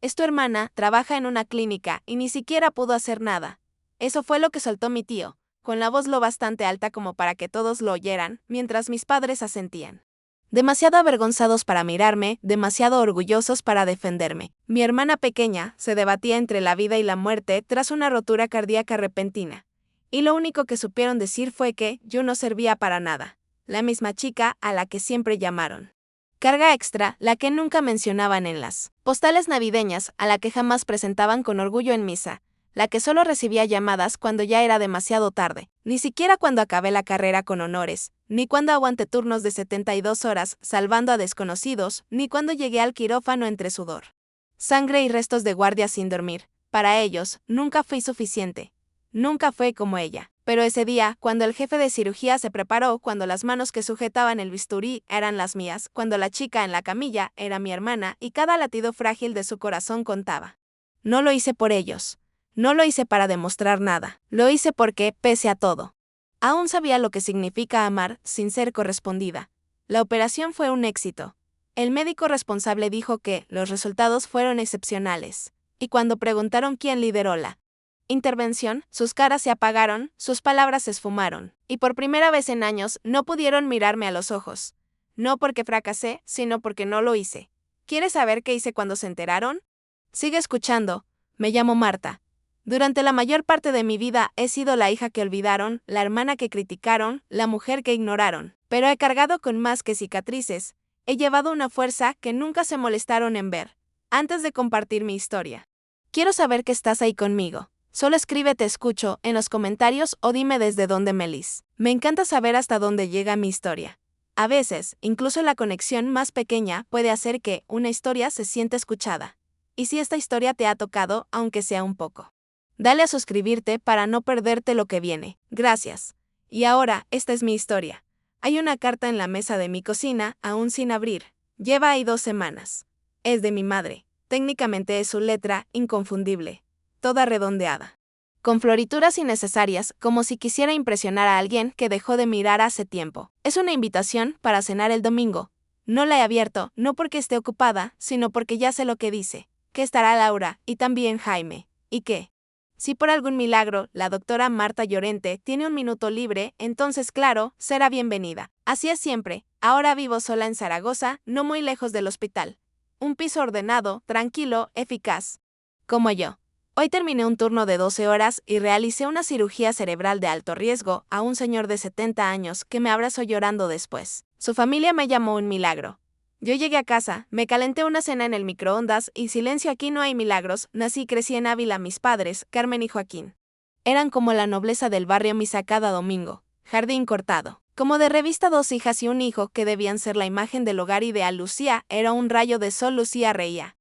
Es tu hermana, trabaja en una clínica y ni siquiera pudo hacer nada. Eso fue lo que soltó mi tío, con la voz lo bastante alta como para que todos lo oyeran, mientras mis padres asentían. Demasiado avergonzados para mirarme, demasiado orgullosos para defenderme. Mi hermana pequeña se debatía entre la vida y la muerte tras una rotura cardíaca repentina. Y lo único que supieron decir fue que yo no servía para nada. La misma chica a la que siempre llamaron carga extra, la que nunca mencionaban en las postales navideñas, a la que jamás presentaban con orgullo en misa, la que solo recibía llamadas cuando ya era demasiado tarde, ni siquiera cuando acabé la carrera con honores, ni cuando aguanté turnos de 72 horas salvando a desconocidos, ni cuando llegué al quirófano entre sudor, sangre y restos de guardia sin dormir. Para ellos, nunca fui suficiente. Nunca fue como ella. Pero ese día, cuando el jefe de cirugía se preparó, cuando las manos que sujetaban el bisturí eran las mías, cuando la chica en la camilla era mi hermana y cada latido frágil de su corazón contaba. No lo hice por ellos. No lo hice para demostrar nada. Lo hice porque, pese a todo, aún sabía lo que significa amar sin ser correspondida. La operación fue un éxito. El médico responsable dijo que los resultados fueron excepcionales. Y cuando preguntaron quién lideró la intervención, sus caras se apagaron, sus palabras se esfumaron, y por primera vez en años no pudieron mirarme a los ojos. No porque fracasé, sino porque no lo hice. ¿Quieres saber qué hice cuando se enteraron? Sigue escuchando. Me llamo Marta. Durante la mayor parte de mi vida he sido la hija que olvidaron, la hermana que criticaron, la mujer que ignoraron, pero he cargado con más que cicatrices. He llevado una fuerza que nunca se molestaron en ver. Antes de compartir mi historia, quiero saber que estás ahí conmigo. Solo escribe te escucho en los comentarios o dime desde dónde Melis. Me encanta saber hasta dónde llega mi historia. A veces, incluso la conexión más pequeña puede hacer que una historia se sienta escuchada. Y si esta historia te ha tocado, aunque sea un poco, dale a suscribirte para no perderte lo que viene. Gracias. Y ahora, esta es mi historia. Hay una carta en la mesa de mi cocina, aún sin abrir. Lleva ahí 2 semanas. Es de mi madre. Técnicamente es su letra, inconfundible. Toda redondeada, con florituras innecesarias, como si quisiera impresionar a alguien que dejó de mirar hace tiempo. Es una invitación para cenar el domingo. No la he abierto, no porque esté ocupada, sino porque ya sé lo que dice, que estará Laura, y también Jaime, y que, si por algún milagro la doctora Marta Llorente tiene un minuto libre, entonces claro, será bienvenida. Así es siempre. Ahora vivo sola en Zaragoza, no muy lejos del hospital. Un piso ordenado, tranquilo, eficaz. Como yo. Hoy terminé un turno de 12 horas y realicé una cirugía cerebral de alto riesgo a un señor de 70 años que me abrazó llorando después. Su familia me llamó un milagro. Yo llegué a casa, me calenté una cena en el microondas y silencio, aquí no hay milagros. Nací y crecí en Ávila. Mis padres, Carmen y Joaquín, eran como la nobleza del barrio. Misa cada domingo, jardín cortado. Como de revista, 2 hijas y un hijo que debían ser la imagen del hogar ideal. Lucía era un rayo de sol. Lucía reía.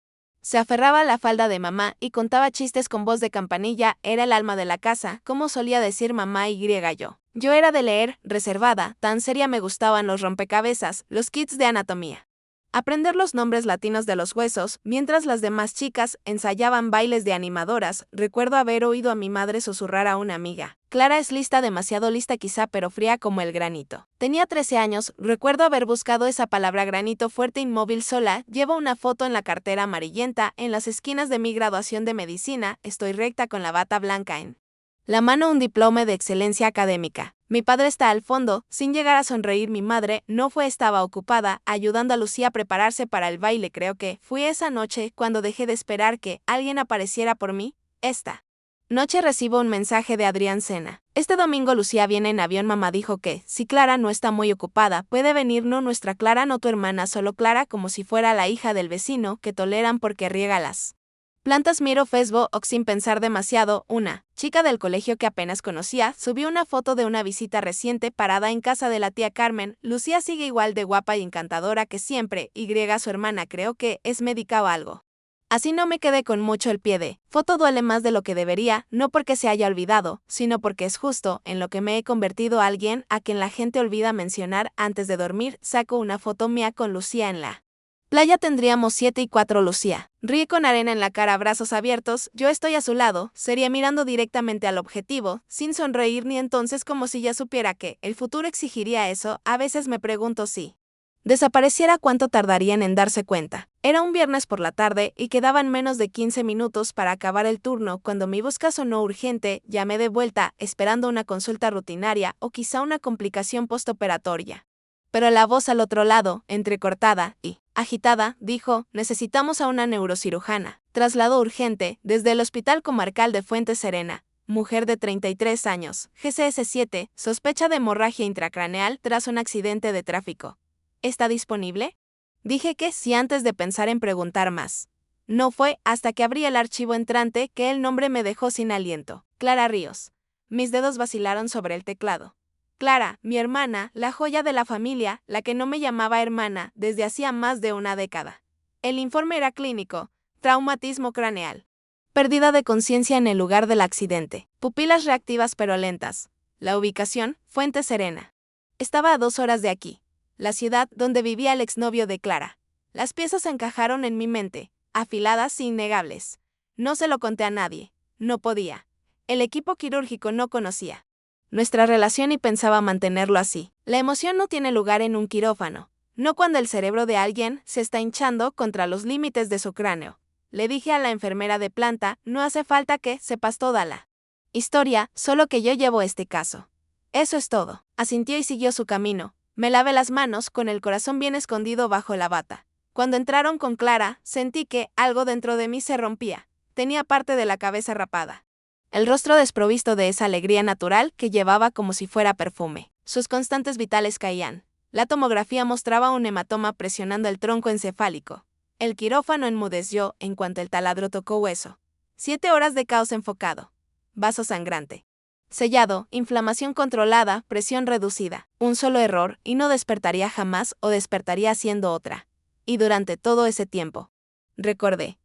Se aferraba a la falda de mamá y contaba chistes con voz de campanilla. Era el alma de la casa, como solía decir mamá y yo. Yo era de leer, reservada, tan seria. Me gustaban los rompecabezas, los kits de anatomía, aprender los nombres latinos de los huesos, mientras las demás chicas ensayaban bailes de animadoras. Recuerdo haber oído a mi madre susurrar a una amiga: Clara es lista, demasiado lista quizá, pero fría como el granito. Tenía 13 años, recuerdo haber buscado esa palabra, granito, fuerte, inmóvil, sola. Llevo una foto en la cartera amarillenta, en las esquinas de mi graduación de medicina. Estoy recta con la bata blanca en la mano, un diploma de excelencia académica. Mi padre está al fondo, sin llegar a sonreír. Mi madre no fue, estaba ocupada, ayudando a Lucía a prepararse para el baile. Creo que fui esa noche cuando dejé de esperar que alguien apareciera por mí. Esta noche recibo un mensaje de Adrián Sena. Este domingo Lucía viene en avión. Mamá dijo que, si Clara no está muy ocupada, puede venir. No, nuestra Clara, no tu hermana, solo Clara, como si fuera la hija del vecino que toleran porque riega las plantas. Miro Facebook sin pensar demasiado. Una chica del colegio que apenas conocía subió una foto de una visita reciente parada en casa de la tía Carmen. Lucía sigue igual de guapa y encantadora que siempre. Su hermana, creo que es médica o algo. Así no me quedé con mucho. El pie de foto duele más de lo que debería, no porque se haya olvidado, sino porque es justo en lo que me he convertido, alguien a quien la gente olvida mencionar antes de dormir. Saco una foto mía con Lucía en la playa. Tendríamos 7 y 4. Lucía ríe con arena en la cara, brazos abiertos. Yo estoy a su lado, seria, mirando directamente al objetivo, sin sonreír ni entonces, como si ya supiera que el futuro exigiría eso. A veces me pregunto si desapareciera, ¿cuánto tardarían en darse cuenta? Era un viernes por la tarde y quedaban menos de 15 minutos para acabar el turno cuando mi voz sonó urgente. Llamé de vuelta, esperando una consulta rutinaria o quizá una complicación postoperatoria. Pero la voz al otro lado, entrecortada y agitada, dijo: necesitamos a una neurocirujana. Traslado urgente, desde el Hospital Comarcal de Fuente Serena. Mujer de 33 años, GCS7, sospecha de hemorragia intracraneal tras un accidente de tráfico. ¿Está disponible? Dije que sí antes de pensar en preguntar más. No fue hasta que abrí el archivo entrante que el nombre me dejó sin aliento. Clara Ríos. Mis dedos vacilaron sobre el teclado. Clara, mi hermana, la joya de la familia, la que no me llamaba hermana desde hacía más de una década. El informe era clínico: traumatismo craneal. Pérdida de conciencia en el lugar del accidente. Pupilas reactivas pero lentas. La ubicación: Fuente Serena. Estaba a 2 horas de aquí, la ciudad donde vivía el exnovio de Clara. Las piezas encajaron en mi mente, afiladas e innegables. No se lo conté a nadie. No podía. El equipo quirúrgico no conocía nuestra relación y pensaba mantenerlo así. La emoción no tiene lugar en un quirófano, no cuando el cerebro de alguien se está hinchando contra los límites de su cráneo. Le dije a la enfermera de planta: no hace falta que sepas toda la historia, solo que yo llevo este caso. Eso es todo. Asintió y siguió su camino. Me lavé las manos con el corazón bien escondido bajo la bata. Cuando entraron con Clara, sentí que algo dentro de mí se rompía. Tenía parte de la cabeza rapada. El rostro desprovisto de esa alegría natural que llevaba como si fuera perfume. Sus constantes vitales caían. La tomografía mostraba un hematoma presionando el tronco encefálico. El quirófano enmudeció en cuanto el taladro tocó hueso. 7 horas de caos enfocado. Vaso sangrante. Sellado, inflamación controlada, presión reducida. Un solo error y no despertaría jamás o despertaría siendo otra. Y durante todo ese tiempo, recordé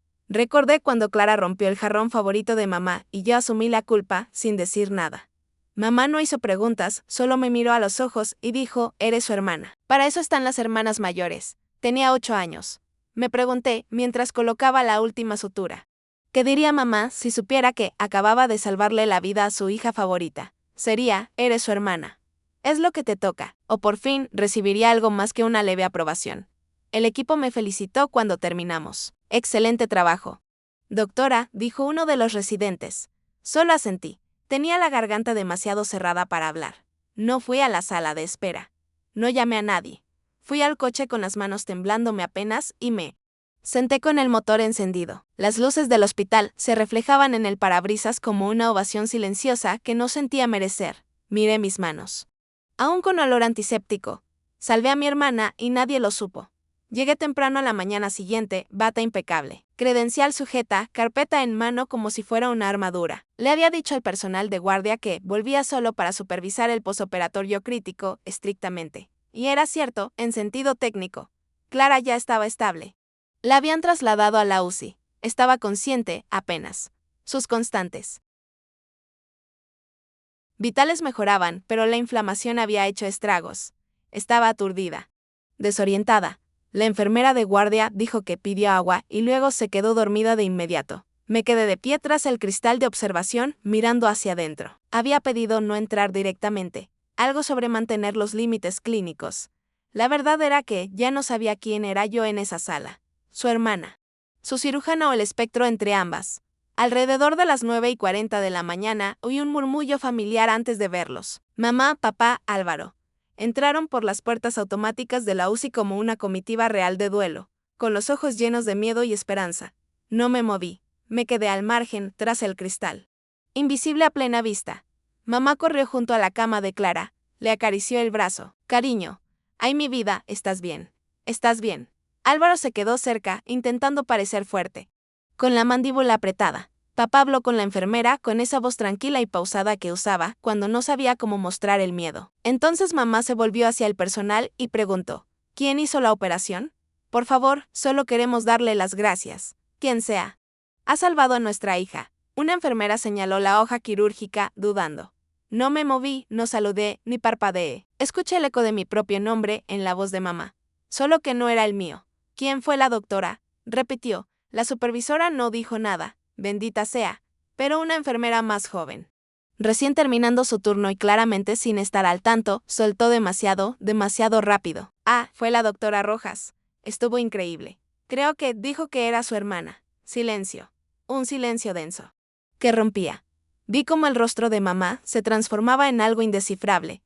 cuando Clara rompió el jarrón favorito de mamá y yo asumí la culpa sin decir nada. Mamá no hizo preguntas, solo me miró a los ojos y dijo: eres su hermana. Para eso están las hermanas mayores. Tenía 8 años. Me pregunté mientras colocaba la última sutura. ¿Qué diría mamá si supiera que acababa de salvarle la vida a su hija favorita? Sería: eres su hermana. Es lo que te toca. O por fin recibiría algo más que una leve aprobación. El equipo me felicitó cuando terminamos. Excelente trabajo. Doctora, dijo uno de los residentes. Solo asentí. Tenía la garganta demasiado cerrada para hablar. No fui a la sala de espera. No llamé a nadie. Fui al coche con las manos temblándome apenas y me senté con el motor encendido. Las luces del hospital se reflejaban en el parabrisas como una ovación silenciosa que no sentía merecer. Miré mis manos. Aún con olor antiséptico. Salvé a mi hermana y nadie lo supo. Llegué temprano a la mañana siguiente, bata impecable, credencial sujeta, carpeta en mano como si fuera una armadura. Le había dicho al personal de guardia que volvía solo para supervisar el posoperatorio crítico, estrictamente. Y era cierto, en sentido técnico. Clara ya estaba estable. La habían trasladado a la UCI. Estaba consciente, apenas. Sus constantes vitales mejoraban, pero la inflamación había hecho estragos. Estaba aturdida, desorientada. La enfermera de guardia dijo que pidió agua y luego se quedó dormida de inmediato. Me quedé de pie tras el cristal de observación, mirando hacia adentro. Había pedido no entrar directamente. Algo sobre mantener los límites clínicos. La verdad era que ya no sabía quién era yo en esa sala. Su hermana. Su cirujana o el espectro entre ambas. Alrededor de las 9:40 de la mañana oí un murmullo familiar antes de verlos. Mamá, papá, Álvaro. Entraron por las puertas automáticas de la UCI como una comitiva real de duelo, con los ojos llenos de miedo y esperanza. No me moví. Me quedé al margen, tras el cristal. Invisible a plena vista. Mamá corrió junto a la cama de Clara. Le acarició el brazo. Cariño. Ay, mi vida, ¿estás bien? ¿Estás bien? Álvaro se quedó cerca, intentando parecer fuerte, con la mandíbula apretada. Papá habló con la enfermera con esa voz tranquila y pausada que usaba cuando no sabía cómo mostrar el miedo. Entonces mamá se volvió hacia el personal y preguntó: ¿quién hizo la operación? Por favor, solo queremos darle las gracias. Quien sea. Ha salvado a nuestra hija. Una enfermera señaló la hoja quirúrgica, dudando. No me moví, no saludé, ni parpadeé. Escuché el eco de mi propio nombre en la voz de mamá. Solo que no era el mío. ¿Quién fue la doctora? Repitió. La supervisora no dijo nada. Bendita sea, pero una enfermera más joven. Recién terminando su turno y claramente sin estar al tanto, soltó demasiado rápido. Ah, fue la doctora Rojas. Estuvo increíble. Creo que dijo que era su hermana. Silencio. Un silencio denso. Que rompía. Vi cómo el rostro de mamá se transformaba en algo indescifrable.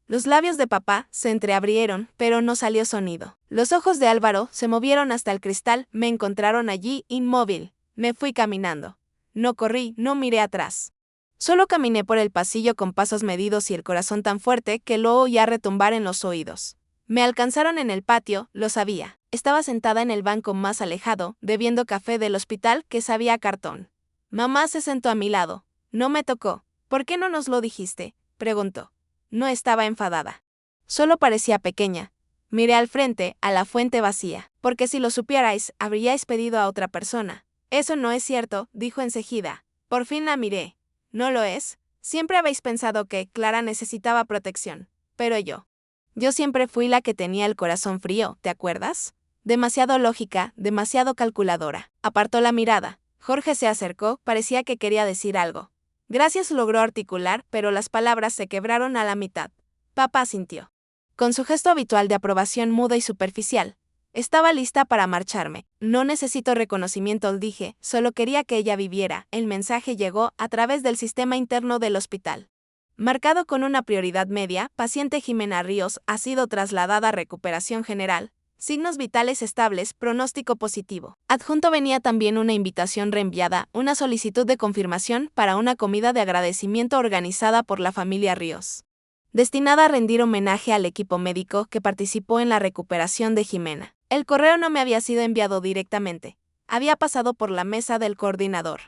Los labios de papá se entreabrieron, pero no salió sonido. Los ojos de Álvaro se movieron hasta el cristal, me encontraron allí, inmóvil. Me fui caminando. No corrí, no miré atrás. Solo caminé por el pasillo con pasos medidos y el corazón tan fuerte que lo oía retumbar en los oídos. Me alcanzaron en el patio, lo sabía. Estaba sentada en el banco más alejado, bebiendo café del hospital que sabía a cartón. Mamá se sentó a mi lado. No me tocó. ¿Por qué no nos lo dijiste?, preguntó. No estaba enfadada. Solo parecía pequeña. Miré al frente, a la fuente vacía. Porque si lo supierais, habríais pedido a otra persona. Eso no es cierto, dijo enseguida. Por fin la miré. ¿No lo es? Siempre habéis pensado que Clara necesitaba protección. Pero yo siempre fui la que tenía el corazón frío, ¿te acuerdas? Demasiado lógica, demasiado calculadora. Apartó la mirada. Jorge se acercó, parecía que quería decir algo. Gracias logró articular, pero las palabras se quebraron a la mitad. Papá asintió. Con su gesto habitual de aprobación muda y superficial. Estaba lista para marcharme. No necesito reconocimiento, dije, solo quería que ella viviera. El mensaje llegó a través del sistema interno del hospital. Marcado con una prioridad media, paciente Jimena Ríos ha sido trasladada a recuperación general. Signos vitales estables, pronóstico positivo. Adjunto venía también una invitación reenviada, una solicitud de confirmación para una comida de agradecimiento organizada por la familia Ríos, destinada a rendir homenaje al equipo médico que participó en la recuperación de Jimena. El correo no me había sido enviado directamente. Había pasado por la mesa del coordinador.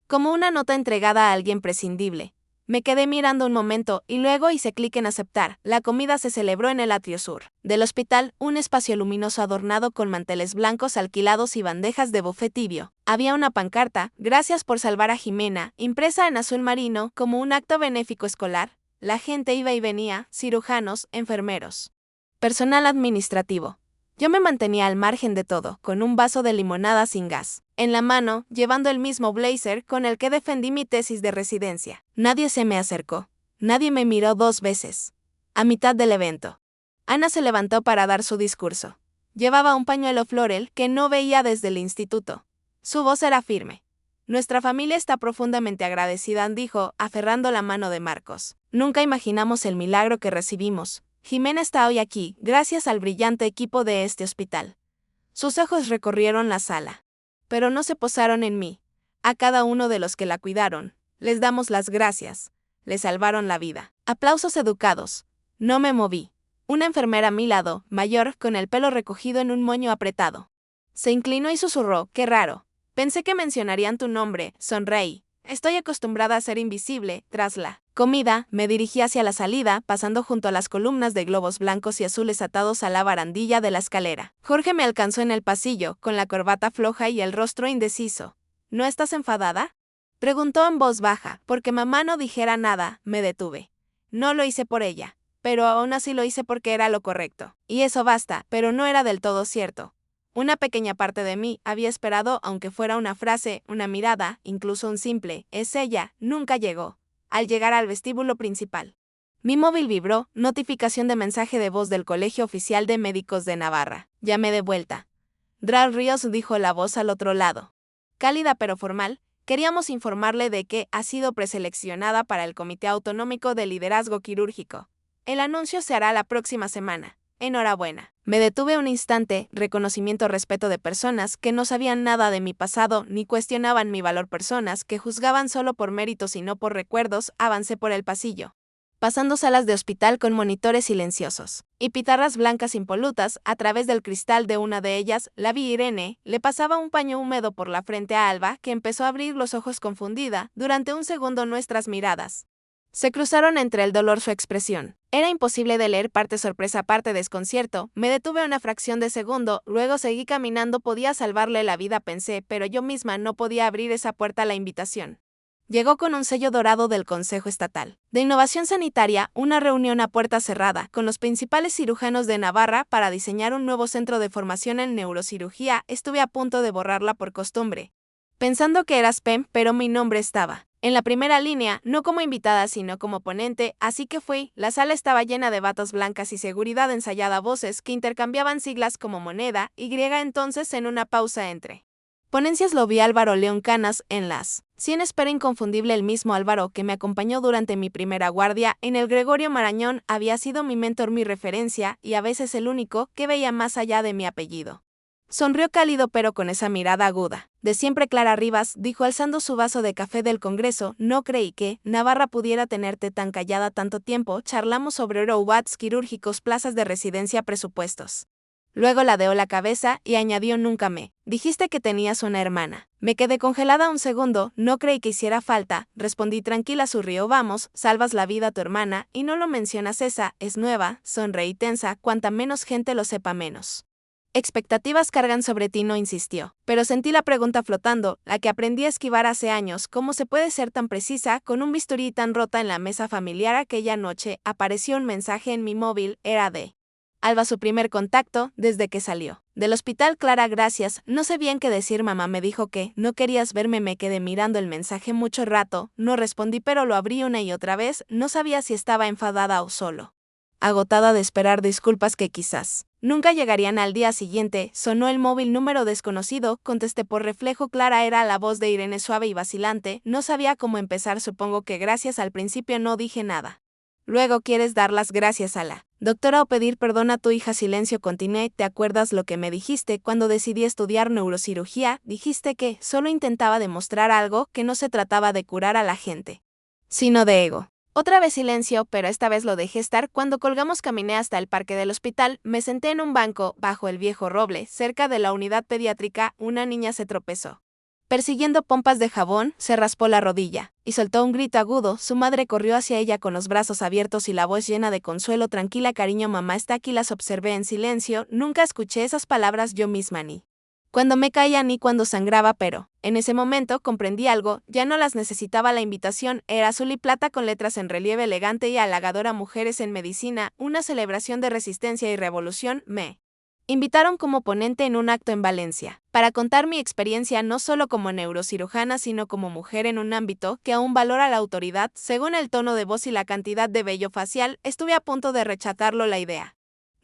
Como una nota entregada a alguien prescindible. Me quedé mirando un momento y luego hice clic en aceptar. La comida se celebró en el atrio sur del hospital, un espacio luminoso adornado con manteles blancos alquilados y bandejas de buffet tibio. Había una pancarta, gracias por salvar a Jimena, impresa en azul marino como un acto benéfico escolar. La gente iba y venía, cirujanos, enfermeros, personal administrativo. Yo me mantenía al margen de todo, con un vaso de limonada sin gas en la mano, llevando el mismo blazer con el que defendí mi tesis de residencia. Nadie se me acercó. Nadie me miró 2 veces. A mitad del evento, Ana se levantó para dar su discurso. Llevaba un pañuelo floral que no veía desde el instituto. Su voz era firme. Nuestra familia está profundamente agradecida, dijo, aferrando la mano de Marcos. Nunca imaginamos el milagro que recibimos. Jimena está hoy aquí, gracias al brillante equipo de este hospital. Sus ojos recorrieron la sala. Pero no se posaron en mí. A cada uno de los que la cuidaron, les damos las gracias. Le salvaron la vida. Aplausos educados. No me moví. Una enfermera a mi lado, mayor, con el pelo recogido en un moño apretado, se inclinó y susurró, qué raro. Pensé que mencionarían tu nombre, sonreí. Estoy acostumbrada a ser invisible. Tras la comida, me dirigí hacia la salida, pasando junto a las columnas de globos blancos y azules atados a la barandilla de la escalera. Jorge me alcanzó en el pasillo, con la corbata floja y el rostro indeciso. ¿No estás enfadada?, preguntó en voz baja. Porque mamá no dijera nada, me detuve. No lo hice por ella, pero aún así lo hice porque era lo correcto. Y eso basta, pero no era del todo cierto. Una pequeña parte de mí había esperado, aunque fuera una frase, una mirada, incluso un simple «es ella», nunca llegó. Al llegar al vestíbulo principal, mi móvil vibró, notificación de mensaje de voz del Colegio Oficial de Médicos de Navarra. Llamé de vuelta. Dral Ríos, dijo la voz al otro lado. Cálida pero formal, queríamos informarle de que ha sido preseleccionada para el Comité Autonómico de Liderazgo Quirúrgico. El anuncio se hará la próxima semana. Enhorabuena. Me detuve un instante, reconocimiento, respeto de personas que no sabían nada de mi pasado ni cuestionaban mi valor, personas que juzgaban solo por méritos y no por recuerdos. Avancé por el pasillo, pasando salas de hospital con monitores silenciosos y pitarras blancas impolutas. A través del cristal de una de ellas, la vi. Irene le pasaba un paño húmedo por la frente a Alba, que empezó a abrir los ojos confundida. Durante un segundo nuestras miradas se cruzaron, entre el dolor su expresión. Era imposible de leer, parte sorpresa, parte desconcierto. Me detuve una fracción de segundo, luego seguí caminando. Podía salvarle la vida, pensé, pero yo misma no podía abrir esa puerta. La invitación llegó con un sello dorado del Consejo Estatal de Innovación Sanitaria, una reunión a puerta cerrada con los principales cirujanos de Navarra para diseñar un nuevo centro de formación en neurocirugía. Estuve a punto de borrarla por costumbre, pensando que era spam, pero mi nombre estaba En la primera línea, no como invitada sino como ponente, así que fui. La sala estaba llena de batas blancas y seguridad ensayada voces que intercambiaban siglas como moneda y griega. Entonces en una pausa entre ponencias lo vi a Álvaro León Canas en las 100 espera inconfundible, el mismo Álvaro que me acompañó durante mi primera guardia en el Gregorio Marañón había sido mi mentor, mi referencia y a veces el único que veía más allá de mi apellido. Sonrió cálido pero con esa mirada aguda. De siempre. Clara Rivas, dijo alzando su vaso de café del Congreso, no creí que Navarra pudiera tenerte tan callada tanto tiempo. Charlamos sobre robots quirúrgicos, plazas de residencia, presupuestos. Luego ladeó la cabeza y añadió, nunca me dijiste que tenías una hermana. Me quedé congelada un segundo, no creí que hiciera falta, respondí tranquila. Sonrió, vamos, salvas la vida a tu hermana y no lo mencionas, esa es nueva. Sonreí tensa, cuanta menos gente lo sepa menos expectativas cargan sobre ti, no insistió. Pero sentí la pregunta flotando, la que aprendí a esquivar hace años. ¿Cómo se puede ser tan precisa con un bisturí tan rota en la mesa familiar? Aquella noche apareció un mensaje en mi móvil, era de Alba, su primer contacto desde que salió del hospital. Clara, gracias, no sé bien qué decir. Mamá me dijo que no querías verme. Me quedé mirando el mensaje mucho rato, no respondí pero lo abrí una y otra vez. No sabía si estaba enfadada o solo agotada de esperar disculpas que quizás nunca llegarían. Al día siguiente, sonó el móvil, número desconocido, contesté por reflejo. Clara, era la voz de Irene, suave y vacilante, no sabía cómo empezar. Supongo que gracias. Al principio no dije nada. Luego, ¿quieres dar las gracias a la doctora o pedir perdón a tu hija? Silencio, continué. ¿Te acuerdas lo que me dijiste cuando decidí estudiar neurocirugía? Dijiste que solo intentaba demostrar algo, que no se trataba de curar a la gente, sino de ego. Otra vez silencio, pero esta vez lo dejé estar. Cuando colgamos caminé hasta el parque del hospital, me senté en un banco, bajo el viejo roble, cerca de la unidad pediátrica. Una niña se tropezó persiguiendo pompas de jabón, se raspó la rodilla, y soltó un grito agudo. Su madre corrió hacia ella con los brazos abiertos y la voz llena de consuelo, tranquila cariño, mamá está aquí. Las observé en silencio, nunca escuché esas palabras yo misma, ni cuando me caía ni cuando sangraba, pero en ese momento comprendí algo, ya no las necesitaba. La invitación era azul y plata con letras en relieve, elegante y halagadora. Mujeres en medicina, una celebración de resistencia y revolución. Me invitaron como ponente en un acto en Valencia, para contar mi experiencia no solo como neurocirujana sino como mujer en un ámbito que aún valora la autoridad. Según el tono de voz y la cantidad de vello facial, estuve a punto de rechazarlo. La idea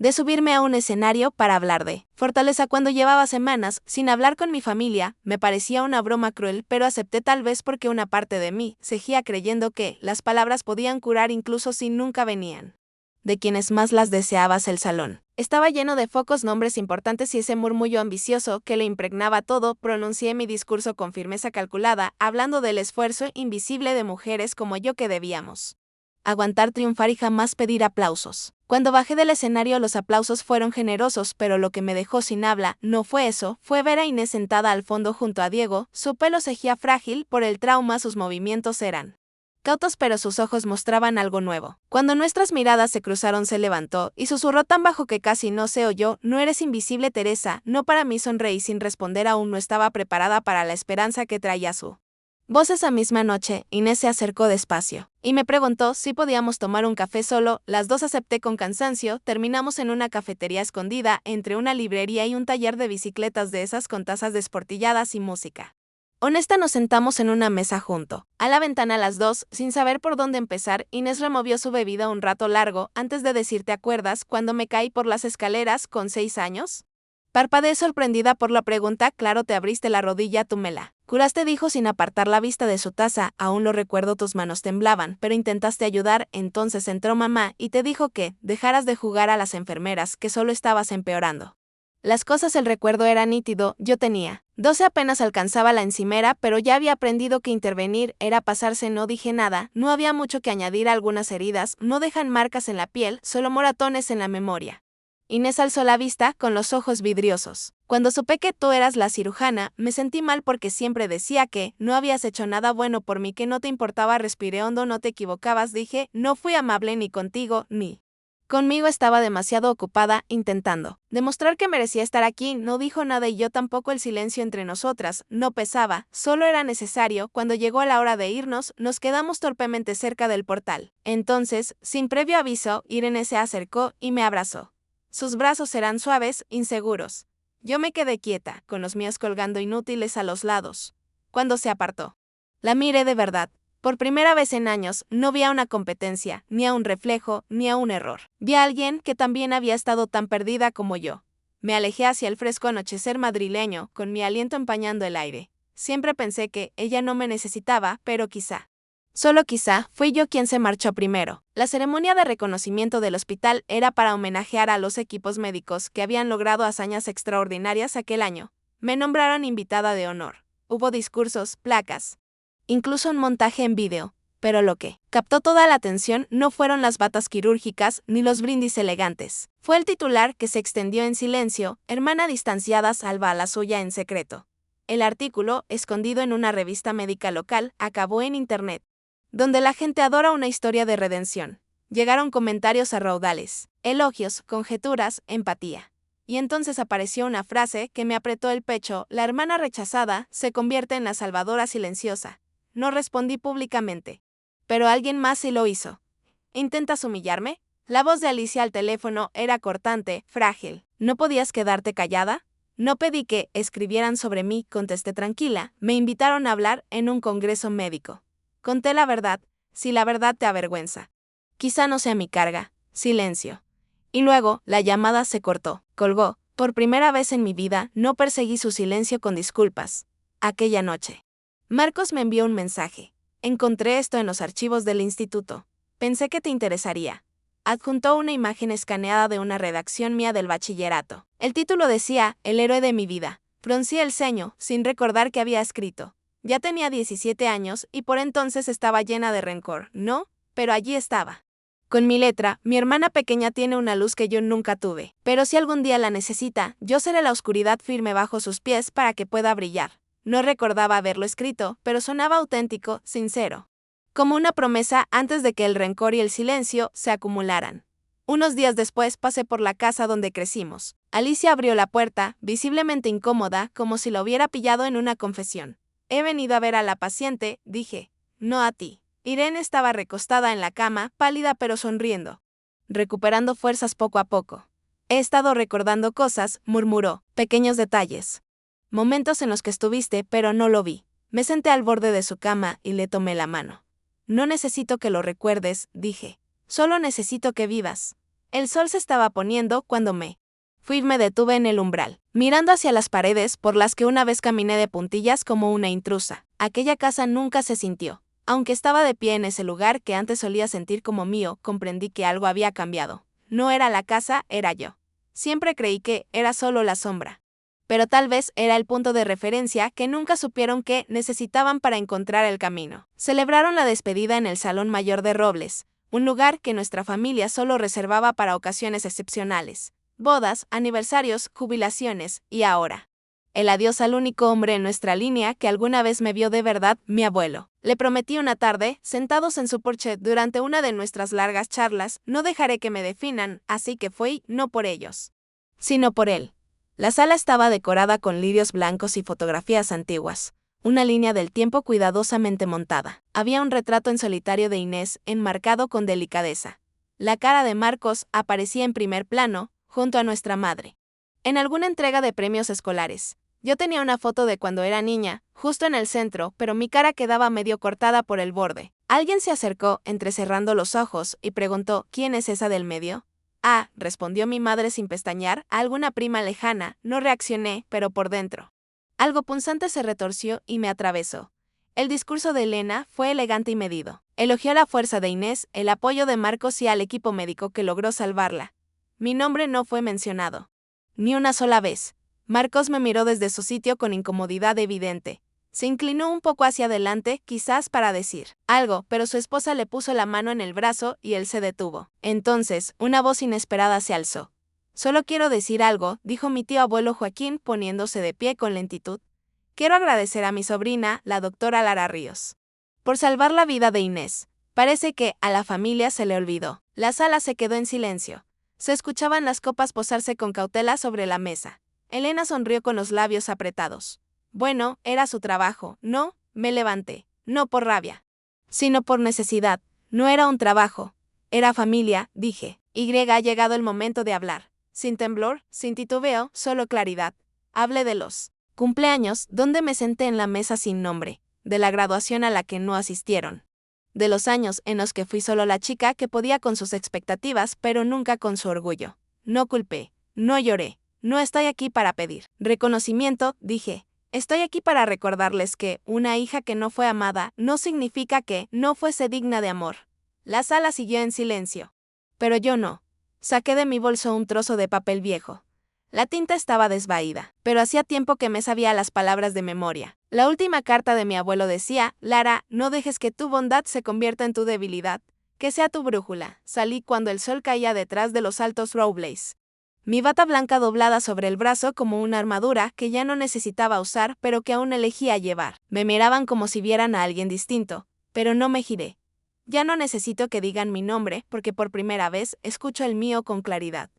de subirme a un escenario para hablar de fortaleza cuando llevaba semanas sin hablar con mi familia, me parecía una broma cruel, pero acepté, tal vez porque una parte de mí seguía creyendo que las palabras podían curar incluso si nunca venían de quienes más las deseabas. El salón estaba lleno de focos, nombres importantes y ese murmullo ambicioso que lo impregnaba todo. Pronuncié mi discurso con firmeza calculada, hablando del esfuerzo invisible de mujeres como yo que debíamos aguantar, triunfar y jamás pedir aplausos. Cuando bajé del escenario los aplausos fueron generosos, pero lo que me dejó sin habla no fue eso, fue ver a Inés sentada al fondo junto a Diego. Su pelo cejía frágil por el trauma, sus movimientos eran cautos pero sus ojos mostraban algo nuevo. Cuando nuestras miradas se cruzaron se levantó y susurró tan bajo que casi no se oyó, no eres invisible, Teresa. No para mí. Sonreí sin responder, aún no estaba preparada para la esperanza que traía su voz. Esa misma noche, Inés se acercó despacio y me preguntó si podíamos tomar un café solo. Las dos acepté con cansancio. Terminamos en una cafetería escondida entre una librería y un taller de bicicletas, de esas con tazas desportilladas y música honesta. Nos sentamos en una mesa junto a la ventana las dos, sin saber por dónde empezar. Inés removió su bebida un rato largo antes de decir, ¿te acuerdas cuando me caí por las escaleras con 6 años? Parpadeé sorprendida por la pregunta. Claro, te abriste la rodilla, tú me la curaste, dijo sin apartar la vista de su taza. Aún lo recuerdo, tus manos temblaban, pero intentaste ayudar. Entonces entró mamá y te dijo que dejaras de jugar a las enfermeras, que solo estabas empeorando las cosas. El recuerdo era nítido, yo tenía 12, apenas alcanzaba la encimera, pero ya había aprendido que intervenir era pasarse. No dije nada, no había mucho que añadir. Algunas heridas no dejan marcas en la piel, solo moratones en la memoria. Inés alzó la vista con los ojos vidriosos. Cuando supe que tú eras la cirujana, me sentí mal porque siempre decía que no habías hecho nada bueno por mí, que no te importaba. Respiré hondo, no te equivocabas, dije, no fui amable ni contigo, ni conmigo. Estaba demasiado ocupada intentando demostrar que merecía estar aquí. No dijo nada y yo tampoco. El silencio entre nosotras no pesaba, solo era necesario. Cuando llegó la hora de irnos, nos quedamos torpemente cerca del portal. Entonces, sin previo aviso, Irene se acercó y me abrazó. Sus brazos eran suaves, inseguros. Yo me quedé quieta, con los míos colgando inútiles a los lados. Cuando se apartó, la miré de verdad. Por primera vez en años, no vi a una competencia, ni a un reflejo, ni a un error. Vi a alguien que también había estado tan perdida como yo. Me alejé hacia el fresco anochecer madrileño, con mi aliento empañando el aire. Siempre pensé que ella no me necesitaba, pero quizá. Solo quizá, fui yo quien se marchó primero. La ceremonia de reconocimiento del hospital era para homenajear a los equipos médicos que habían logrado hazañas extraordinarias aquel año. Me nombraron invitada de honor. Hubo discursos, placas, incluso un montaje en vídeo. Pero lo que captó toda la atención no fueron las batas quirúrgicas ni los brindis elegantes. Fue el titular que se extendió en silencio: hermana distanciada salva a la suya en secreto. El artículo, escondido en una revista médica local, acabó en internet, donde la gente adora una historia de redención. Llegaron comentarios a raudales, elogios, conjeturas, empatía. Y entonces apareció una frase que me apretó el pecho: la hermana rechazada se convierte en la salvadora silenciosa. No respondí públicamente. Pero alguien más sí lo hizo. ¿Intentas humillarme? La voz de Alicia al teléfono era cortante, frágil. ¿No podías quedarte callada? No pedí que escribieran sobre mí, contesté tranquila. Me invitaron a hablar en un congreso médico. Conté la verdad, si la verdad te avergüenza. Quizá no sea mi carga. Silencio. Y luego, la llamada se cortó. Colgó. Por primera vez en mi vida, no perseguí su silencio con disculpas. Aquella noche, Marcos me envió un mensaje. Encontré esto en los archivos del instituto. Pensé que te interesaría. Adjuntó una imagen escaneada de una redacción mía del bachillerato. El título decía: el héroe de mi vida. Fruncí el ceño, sin recordar que había escrito. Ya tenía 17 años y por entonces estaba llena de rencor, ¿no? Pero allí estaba. Con mi letra: mi hermana pequeña tiene una luz que yo nunca tuve. Pero si algún día la necesita, yo seré la oscuridad firme bajo sus pies para que pueda brillar. No recordaba haberlo escrito, pero sonaba auténtico, sincero. Como una promesa antes de que el rencor y el silencio se acumularan. Unos días después pasé por la casa donde crecimos. Alicia abrió la puerta, visiblemente incómoda, como si la hubiera pillado en una confesión. He venido a ver a la paciente, dije. No a ti. Irene estaba recostada en la cama, pálida pero sonriendo, recuperando fuerzas poco a poco. He estado recordando cosas, murmuró, pequeños detalles. Momentos en los que estuviste, pero no lo vi. Me senté al borde de su cama y le tomé la mano. No necesito que lo recuerdes, dije. Solo necesito que vivas. El sol se estaba poniendo cuando me detuve en el umbral, mirando hacia las paredes por las que una vez caminé de puntillas como una intrusa. Aquella casa nunca se sintió. Aunque estaba de pie en ese lugar que antes solía sentir como mío, comprendí que algo había cambiado. No era la casa, era yo. Siempre creí que era solo la sombra. Pero tal vez era el punto de referencia que nunca supieron que necesitaban para encontrar el camino. Celebraron la despedida en el Salón Mayor de Robles, un lugar que nuestra familia solo reservaba para ocasiones excepcionales: bodas, aniversarios, jubilaciones, y ahora, el adiós al único hombre en nuestra línea que alguna vez me vio de verdad, mi abuelo. Le prometí una tarde, sentados en su porche durante una de nuestras largas charlas: no dejaré que me definan, así que fui, no por ellos, sino por él. La sala estaba decorada con lirios blancos y fotografías antiguas, una línea del tiempo cuidadosamente montada. Había un retrato en solitario de Inés, enmarcado con delicadeza. La cara de Marcos aparecía en primer plano, junto a nuestra madre. En alguna entrega de premios escolares, yo tenía una foto de cuando era niña, justo en el centro, pero mi cara quedaba medio cortada por el borde. Alguien se acercó, entrecerrando los ojos, y preguntó: ¿quién es esa del medio? Ah, respondió mi madre sin pestañear, alguna prima lejana. No reaccioné, pero por dentro algo punzante se retorció y me atravesó. El discurso de Elena fue elegante y medido. Elogió la fuerza de Inés, el apoyo de Marcos y al equipo médico que logró salvarla. Mi nombre no fue mencionado. Ni una sola vez. Marcos me miró desde su sitio con incomodidad evidente. Se inclinó un poco hacia adelante, quizás para decir algo, pero su esposa le puso la mano en el brazo y él se detuvo. Entonces, una voz inesperada se alzó. Solo quiero decir algo, dijo mi tío abuelo Joaquín, poniéndose de pie con lentitud. Quiero agradecer a mi sobrina, la doctora Lara Ríos, por salvar la vida de Inés. Parece que a la familia se le olvidó. La sala se quedó en silencio. Se escuchaban las copas posarse con cautela sobre la mesa. Elena sonrió con los labios apretados. Bueno, era su trabajo, ¿no? Me levanté. No por rabia, sino por necesidad. No era un trabajo. Era familia, dije. Ha llegado el momento de hablar. Sin temblor, sin titubeo, solo claridad. Hablé de los cumpleaños, donde me senté en la mesa sin nombre, de la graduación a la que no asistieron, de los años en los que fui solo la chica que podía con sus expectativas pero nunca con su orgullo. No culpé, no lloré, no estoy aquí para pedir reconocimiento, dije. Estoy aquí para recordarles que una hija que no fue amada no significa que no fuese digna de amor. La sala siguió en silencio. Pero yo no. Saqué de mi bolso un trozo de papel viejo. La tinta estaba desvaída, pero hacía tiempo que me sabía las palabras de memoria. La última carta de mi abuelo decía: Lara, no dejes que tu bondad se convierta en tu debilidad. Que sea tu brújula. Salí cuando el sol caía detrás de los altos robles. Mi bata blanca doblada sobre el brazo como una armadura que ya no necesitaba usar pero que aún elegía llevar. Me miraban como si vieran a alguien distinto, pero no me giré. Ya no necesito que digan mi nombre porque por primera vez escucho el mío con claridad.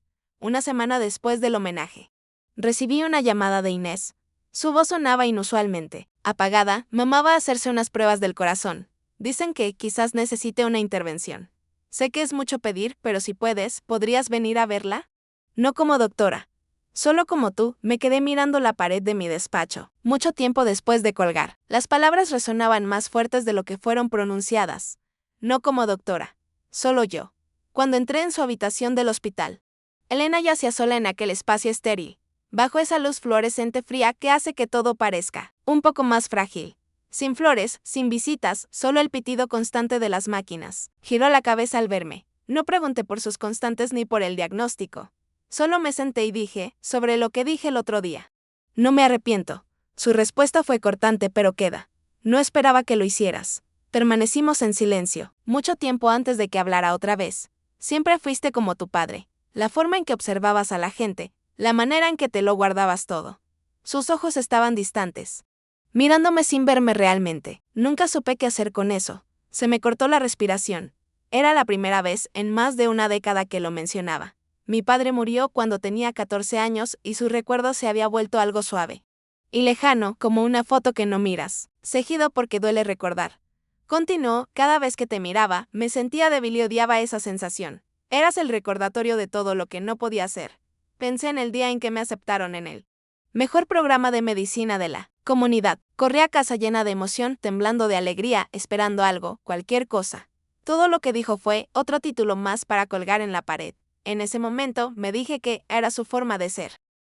Una semana después del homenaje, recibí una llamada de Inés. Su voz sonaba inusualmente apagada. Mamá va a hacerse unas pruebas del corazón. Dicen que quizás necesite una intervención. Sé que es mucho pedir, pero si puedes, ¿podrías venir a verla? No como doctora. Solo como tú, me quedé mirando la pared de mi despacho. Mucho tiempo después de colgar, las palabras resonaban más fuertes de lo que fueron pronunciadas. No como doctora. Solo yo. Cuando entré en su habitación del hospital, Elena yacía sola en aquel espacio estéril, bajo esa luz fluorescente fría que hace que todo parezca un poco más frágil. Sin flores, sin visitas, solo el pitido constante de las máquinas. Giró la cabeza al verme. No pregunté por sus constantes ni por el diagnóstico. Solo me senté y dije, sobre lo que dije el otro día. No me arrepiento. Su respuesta fue cortante pero queda. No esperaba que lo hicieras. Permanecimos en silencio, mucho tiempo antes de que hablara otra vez. Siempre fuiste como tu padre. La forma en que observabas a la gente, la manera en que te lo guardabas todo. Sus ojos estaban distantes, mirándome sin verme realmente. Nunca supe qué hacer con eso. Se me cortó la respiración. Era la primera vez en más de una década que lo mencionaba. Mi padre murió cuando tenía 14 años y su recuerdo se había vuelto algo suave y lejano, como una foto que no miras, seguido porque duele recordar. Continuó: cada vez que te miraba, me sentía débil y odiaba esa sensación. Eras el recordatorio de todo lo que no podía hacer. Pensé en el día en que me aceptaron en el mejor programa de medicina de la comunidad. Corrí a casa llena de emoción, temblando de alegría, esperando algo, cualquier cosa. Todo lo que dijo fue otro título más para colgar en la pared. En ese momento me dije que era su forma de ser,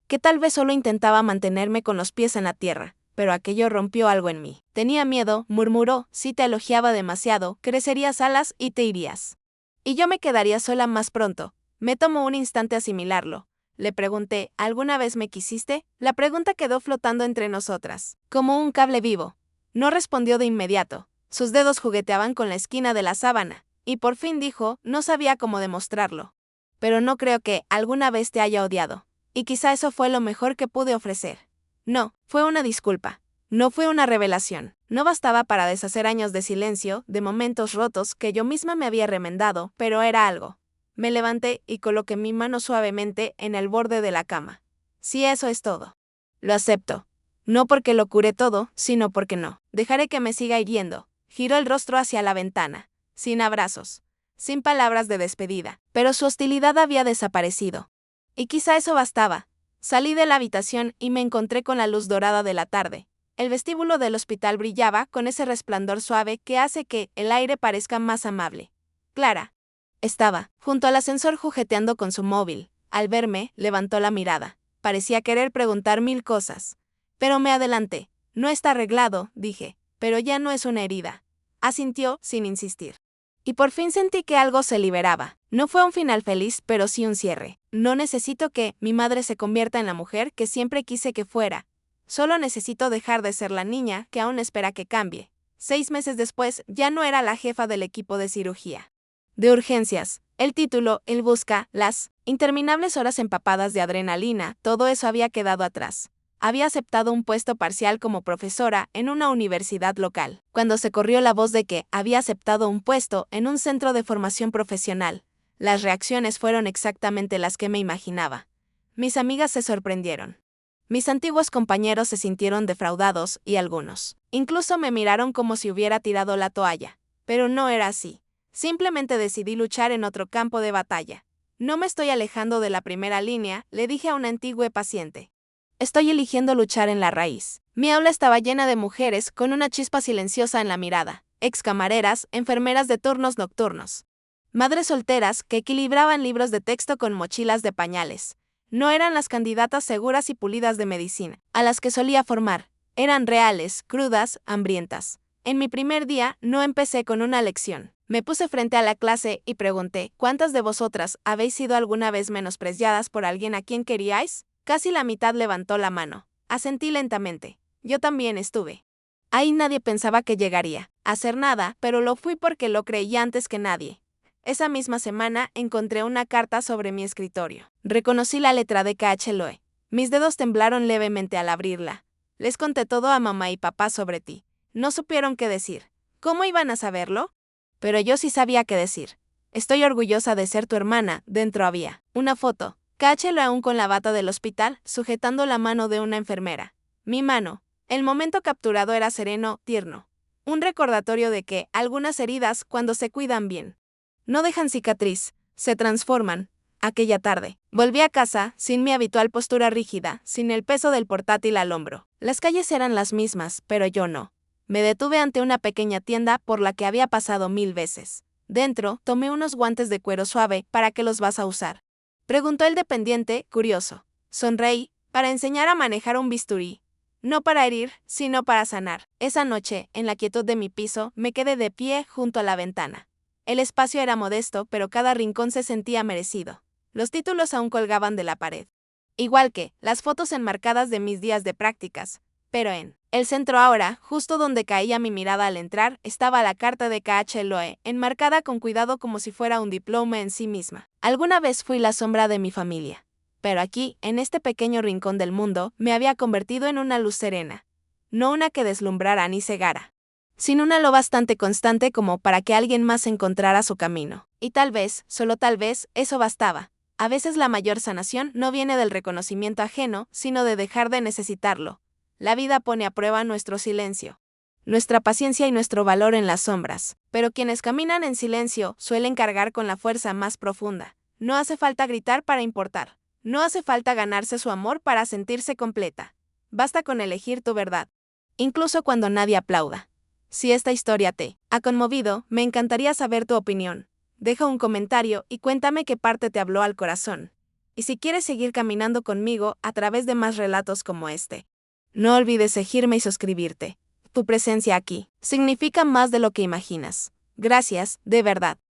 que tal vez solo intentaba mantenerme con los pies en la tierra, pero aquello rompió algo en mí. Tenía miedo, murmuró, si te elogiaba demasiado, crecerías alas y te irías. Y yo me quedaría sola más pronto. Me tomó un instante asimilarlo. Le pregunté, ¿alguna vez me quisiste? La pregunta quedó flotando entre nosotras, como un cable vivo. No respondió de inmediato. Sus dedos jugueteaban con la esquina de la sábana, y por fin dijo, no sabía cómo demostrarlo. Pero no creo que alguna vez te haya odiado. Y quizá eso fue lo mejor que pude ofrecer. No, fue una disculpa. No fue una revelación. No bastaba para deshacer años de silencio, de momentos rotos que yo misma me había remendado, pero era algo. Me levanté y coloqué mi mano suavemente en el borde de la cama. Sí, eso es todo. Lo acepto. No porque lo curé todo, sino porque no. Dejaré que me siga hiriendo. Giró el rostro hacia la ventana. Sin abrazos. Sin palabras de despedida, pero su hostilidad había desaparecido. Y quizá eso bastaba. Salí de la habitación y me encontré con la luz dorada de la tarde. El vestíbulo del hospital brillaba con ese resplandor suave que hace que el aire parezca más amable. Clara estaba junto al ascensor jugueteando con su móvil. Al verme, levantó la mirada. Parecía querer preguntar 1000 cosas. Pero me adelanté. No está arreglado, dije, pero ya no es una herida. Asintió sin insistir. Y por fin sentí que algo se liberaba. No fue un final feliz, pero sí un cierre. No necesito que mi madre se convierta en la mujer que siempre quise que fuera. Solo necesito dejar de ser la niña que aún espera que cambie. 6 meses después, ya no era la jefa del equipo de cirugía. De urgencias. El título, el busca, las interminables horas empapadas de adrenalina, todo eso había quedado atrás. Había aceptado un puesto parcial como profesora en una universidad local. Cuando se corrió la voz de que había aceptado un puesto en un centro de formación profesional, las reacciones fueron exactamente las que me imaginaba. Mis amigas se sorprendieron. Mis antiguos compañeros se sintieron defraudados y algunos incluso me miraron como si hubiera tirado la toalla. Pero no era así. Simplemente decidí luchar en otro campo de batalla. No me estoy alejando de la primera línea, le dije a un antiguo paciente. Estoy eligiendo luchar en la raíz. Mi aula estaba llena de mujeres con una chispa silenciosa en la mirada. excamareras, enfermeras de turnos nocturnos. Madres solteras que equilibraban libros de texto con mochilas de pañales. No eran las candidatas seguras y pulidas de medicina, a las que solía formar. Eran reales, crudas, hambrientas. En mi primer día no empecé con una lección. Me puse frente a la clase y pregunté, ¿cuántas de vosotras habéis sido alguna vez menospreciadas por alguien a quien queríais? Casi la mitad levantó la mano. Asentí lentamente. Yo también estuve. Ahí nadie pensaba que llegaría a hacer nada, pero lo fui porque lo creí antes que nadie. Esa misma semana encontré una carta sobre mi escritorio. Reconocí la letra de K.H. Loe. Mis dedos temblaron levemente al abrirla. Les conté todo a mamá y papá sobre ti. No supieron qué decir. ¿Cómo iban a saberlo? Pero yo sí sabía qué decir. Estoy orgullosa de ser tu hermana. Dentro había una foto. K.H. Loe aún con la bata del hospital, sujetando la mano de una enfermera. Mi mano. El momento capturado era sereno, tierno. Un recordatorio de que algunas heridas, cuando se cuidan bien, no dejan cicatriz, se transforman. Aquella tarde, volví a casa, sin mi habitual postura rígida, sin el peso del portátil al hombro. Las calles eran las mismas, pero yo no. Me detuve ante una pequeña tienda por la que había pasado 1000 veces. Dentro, tomé unos guantes de cuero suave. ¿Para qué los vas a usar?, preguntó el dependiente, curioso. Sonreí, para enseñar a manejar un bisturí. No para herir, sino para sanar. Esa noche, en la quietud de mi piso, me quedé de pie junto a la ventana. El espacio era modesto, pero cada rincón se sentía merecido. Los títulos aún colgaban de la pared. Igual que las fotos enmarcadas de mis días de prácticas. Pero en el centro ahora, justo donde caía mi mirada al entrar, estaba la carta de K.H. Loe, enmarcada con cuidado como si fuera un diploma en sí misma. Alguna vez fui la sombra de mi familia. Pero aquí, en este pequeño rincón del mundo, me había convertido en una luz serena. No una que deslumbrara ni cegara, sino una lo bastante constante como para que alguien más encontrara su camino. Y tal vez, solo tal vez, eso bastaba. A veces la mayor sanación no viene del reconocimiento ajeno, sino de dejar de necesitarlo. La vida pone a prueba nuestro silencio, nuestra paciencia y nuestro valor en las sombras. Pero quienes caminan en silencio suelen cargar con la fuerza más profunda. No hace falta gritar para importar. No hace falta ganarse su amor para sentirse completa. Basta con elegir tu verdad, incluso cuando nadie aplauda. Si esta historia te ha conmovido, me encantaría saber tu opinión. Deja un comentario y cuéntame qué parte te habló al corazón. Y si quieres seguir caminando conmigo a través de más relatos como este, no olvides seguirme y suscribirte. Tu presencia aquí significa más de lo que imaginas. Gracias, de verdad.